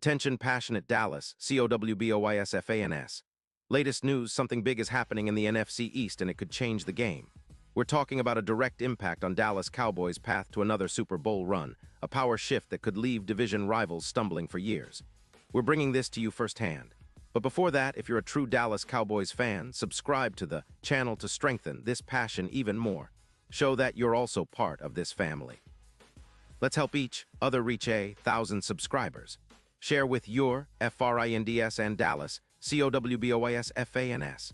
Attention passionate Dallas, Cowboys. Latest news, something big is happening in the NFC East and it could change the game. We're talking about a direct impact on Dallas Cowboys' path to another Super Bowl run, a power shift that could leave division rivals stumbling for years. We're bringing this to you firsthand. But before that, if you're a true Dallas Cowboys fan, subscribe to the channel to strengthen this passion even more. Show that you're also part of this family. Let's help each other reach 1,000 subscribers. Share with your friends and Dallas, Cowboys.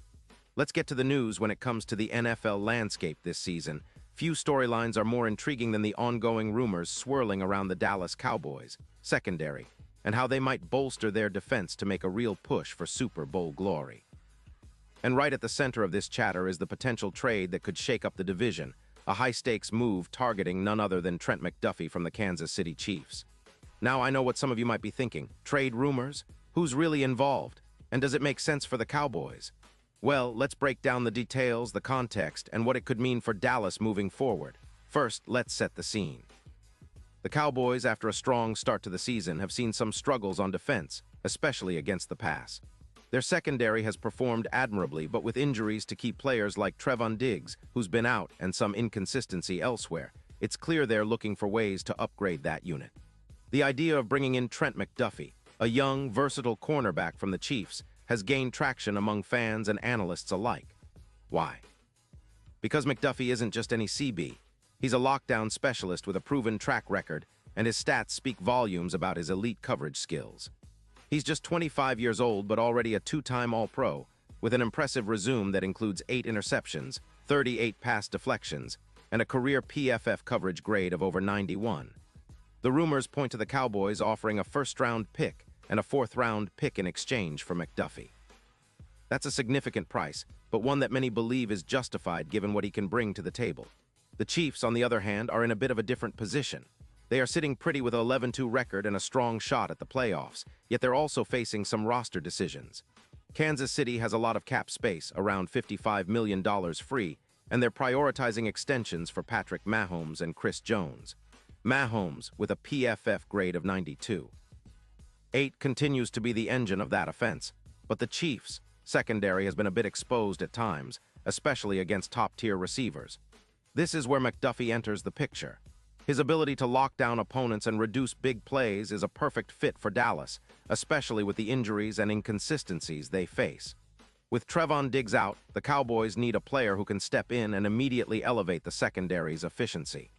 Let's get to the news when it comes to the NFL landscape this season. Few storylines are more intriguing than the ongoing rumors swirling around the Dallas Cowboys secondary and how they might bolster their defense to make a real push for Super Bowl glory. And right at the center of this chatter is the potential trade that could shake up the division, a high-stakes move targeting none other than Trent McDuffie from the Kansas City Chiefs. Now I know what some of you might be thinking. Trade rumors? Who's really involved? And does it make sense for the Cowboys? Well, let's break down the details, the context, and what it could mean for Dallas moving forward. First, let's set the scene. The Cowboys, after a strong start to the season, have seen some struggles on defense, especially against the pass. Their secondary has performed admirably, but with injuries to key players like Trevon Diggs, who's been out, and some inconsistency elsewhere, it's clear they're looking for ways to upgrade that unit. The idea of bringing in Trent McDuffie, a young, versatile cornerback from the Chiefs, has gained traction among fans and analysts alike. Why? Because McDuffie isn't just any CB. He's a lockdown specialist with a proven track record, and his stats speak volumes about his elite coverage skills. He's just 25 years old but already a two-time All-Pro, with an impressive resume that includes 8 interceptions, 38 pass deflections, and a career PFF coverage grade of over 91. The rumors point to the Cowboys offering a first-round pick and a fourth-round pick in exchange for McDuffie. That's a significant price, but one that many believe is justified given what he can bring to the table. The Chiefs, on the other hand, are in a bit of a different position. They are sitting pretty with an 11-2 record and a strong shot at the playoffs, yet they're also facing some roster decisions. Kansas City has a lot of cap space, around $55 million free, and they're prioritizing extensions for Patrick Mahomes and Chris Jones. Mahomes with a PFF grade of 92. 8 continues to be the engine of that offense, but the Chiefs' secondary has been a bit exposed at times, especially against top-tier receivers. This is where McDuffie enters the picture. His ability to lock down opponents and reduce big plays is a perfect fit for Dallas, especially with the injuries and inconsistencies they face. With Trevon Diggs out, the Cowboys need a player who can step in and immediately elevate the secondary's efficiency.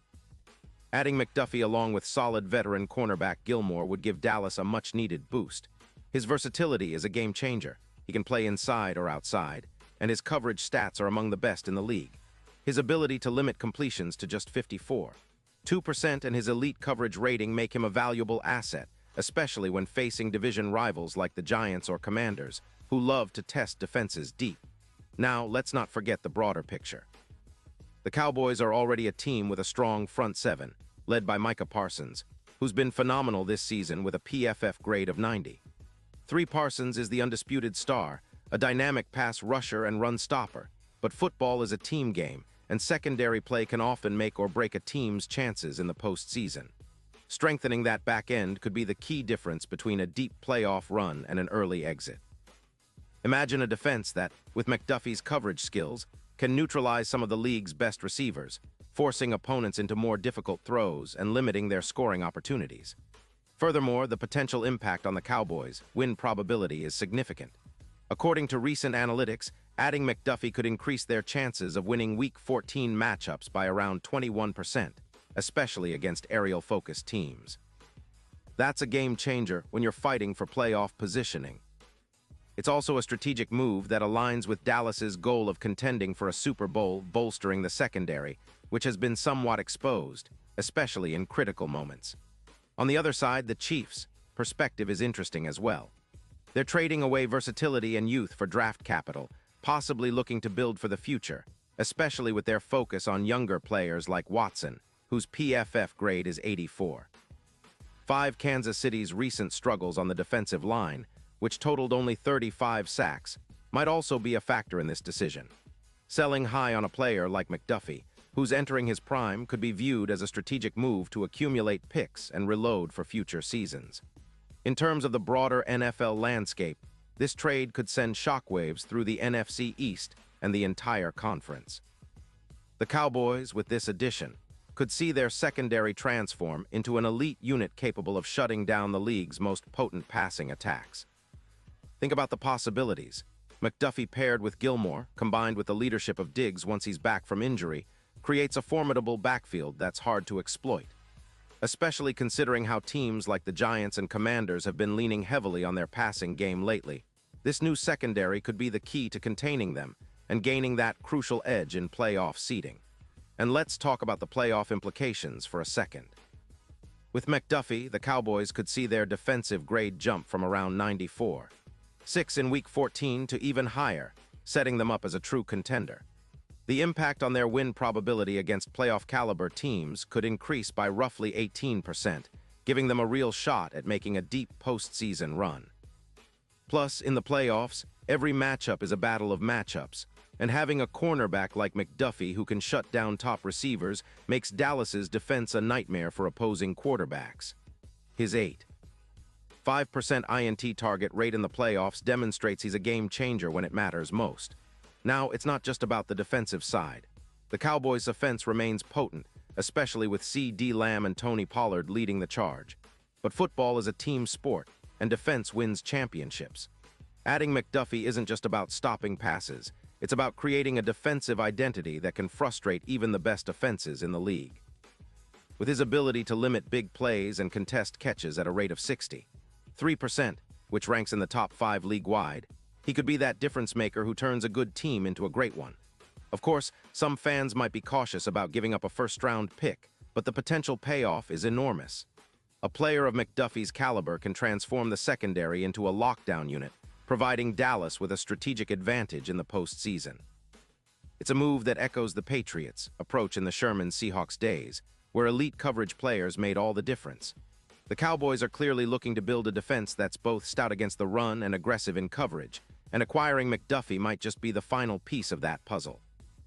Adding McDuffie along with solid veteran cornerback Gilmore would give Dallas a much-needed boost. His versatility is a game-changer. He can play inside or outside, and his coverage stats are among the best in the league. His ability to limit completions to just 54.2% and his elite coverage rating make him a valuable asset, especially when facing division rivals like the Giants or Commanders, who love to test defenses deep. Now, let's not forget the broader picture. The Cowboys are already a team with a strong front seven, led by Micah Parsons, who's been phenomenal this season with a PFF grade of 90. Parsons is the undisputed star, a dynamic pass rusher and run stopper, but football is a team game, and secondary play can often make or break a team's chances in the postseason. Strengthening that back end could be the key difference between a deep playoff run and an early exit. Imagine a defense that, with McDuffie's coverage skills, can neutralize some of the league's best receivers, forcing opponents into more difficult throws and limiting their scoring opportunities. Furthermore, the potential impact on the Cowboys' win probability is significant. According to recent analytics, adding McDuffie could increase their chances of winning Week 14 matchups by around 21%, especially against aerial-focused teams. That's a game-changer when you're fighting for playoff positioning. It's also a strategic move that aligns with Dallas's goal of contending for a Super Bowl, bolstering the secondary, which has been somewhat exposed, especially in critical moments. On the other side, the Chiefs' perspective is interesting as well. They're trading away versatility and youth for draft capital, possibly looking to build for the future, especially with their focus on younger players like Watson, whose PFF grade is 84. Kansas City's recent struggles on the defensive line, which totaled only 35 sacks, might also be a factor in this decision. Selling high on a player like McDuffie, who's entering his prime, could be viewed as a strategic move to accumulate picks and reload for future seasons. In terms of the broader NFL landscape, this trade could send shockwaves through the NFC East and the entire conference. The Cowboys, with this addition, could see their secondary transform into an elite unit capable of shutting down the league's most potent passing attacks. Think about the possibilities. McDuffie paired with Gilmore, combined with the leadership of Diggs once he's back from injury, creates a formidable backfield that's hard to exploit, especially considering how teams like the Giants and Commanders have been leaning heavily on their passing game lately. This new secondary could be the key to containing them and gaining that crucial edge in playoff seeding. And let's talk about the playoff implications for a second. With McDuffie, the Cowboys could see their defensive grade jump from around 94.6 in Week 14 to even higher, setting them up as a true contender. The impact on their win probability against playoff-caliber teams could increase by roughly 18%, giving them a real shot at making a deep postseason run. Plus, in the playoffs, every matchup is a battle of matchups, and having a cornerback like McDuffie who can shut down top receivers makes Dallas's defense a nightmare for opposing quarterbacks. His 8.5% INT target rate in the playoffs demonstrates he's a game changer when it matters most. Now, it's not just about the defensive side. The Cowboys' offense remains potent, especially with C.D. Lamb and Tony Pollard leading the charge. But football is a team sport, and defense wins championships. Adding McDuffie isn't just about stopping passes. It's about creating a defensive identity that can frustrate even the best offenses in the league. With his ability to limit big plays and contest catches at a rate of 63%, which ranks in the top 5 league-wide, he could be that difference maker who turns a good team into a great one. Of course, some fans might be cautious about giving up a first-round pick, but the potential payoff is enormous. A player of McDuffie's caliber can transform the secondary into a lockdown unit, providing Dallas with a strategic advantage in the postseason. It's a move that echoes the Patriots' approach in the Sherman Seahawks days, where elite coverage players made all the difference. The Cowboys are clearly looking to build a defense that's both stout against the run and aggressive in coverage, and acquiring McDuffie might just be the final piece of that puzzle.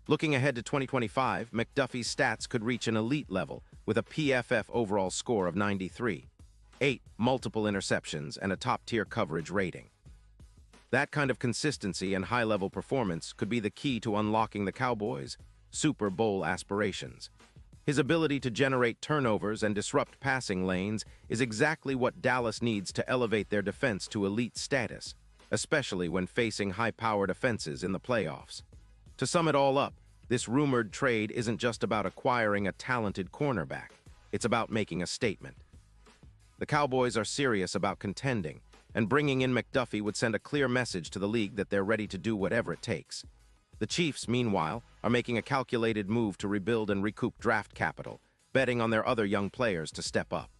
Looking ahead to 2025, McDuffie's stats could reach an elite level with a PFF overall score of 93.8, multiple interceptions, and a top-tier coverage rating. That kind of consistency and high-level performance could be the key to unlocking the Cowboys' Super Bowl aspirations. His ability to generate turnovers and disrupt passing lanes is exactly what Dallas needs to elevate their defense to elite status, especially when facing high-powered offenses in the playoffs. To sum it all up, this rumored trade isn't just about acquiring a talented cornerback. It's about making a statement. The Cowboys are serious about contending, and bringing in McDuffie would send a clear message to the league that they're ready to do whatever it takes. The Chiefs, meanwhile, are making a calculated move to rebuild and recoup draft capital, betting on their other young players to step up.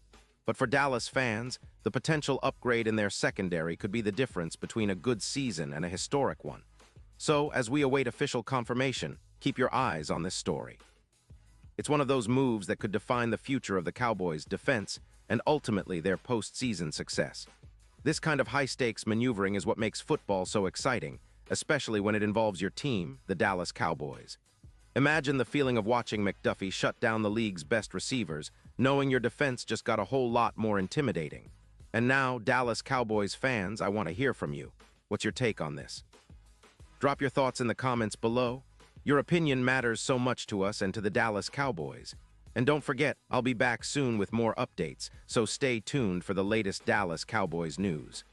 But for Dallas fans, the potential upgrade in their secondary could be the difference between a good season and a historic one. So, as we await official confirmation, keep your eyes on this story. It's one of those moves that could define the future of the Cowboys' defense and ultimately their postseason success. This kind of high-stakes maneuvering is what makes football so exciting, especially when it involves your team, the Dallas Cowboys. Imagine the feeling of watching McDuffie shut down the league's best receivers, knowing your defense just got a whole lot more intimidating. And now, Dallas Cowboys fans, I want to hear from you. What's your take on this? Drop your thoughts in the comments below. Your opinion matters so much to us and to the Dallas Cowboys. And don't forget, I'll be back soon with more updates, so stay tuned for the latest Dallas Cowboys news.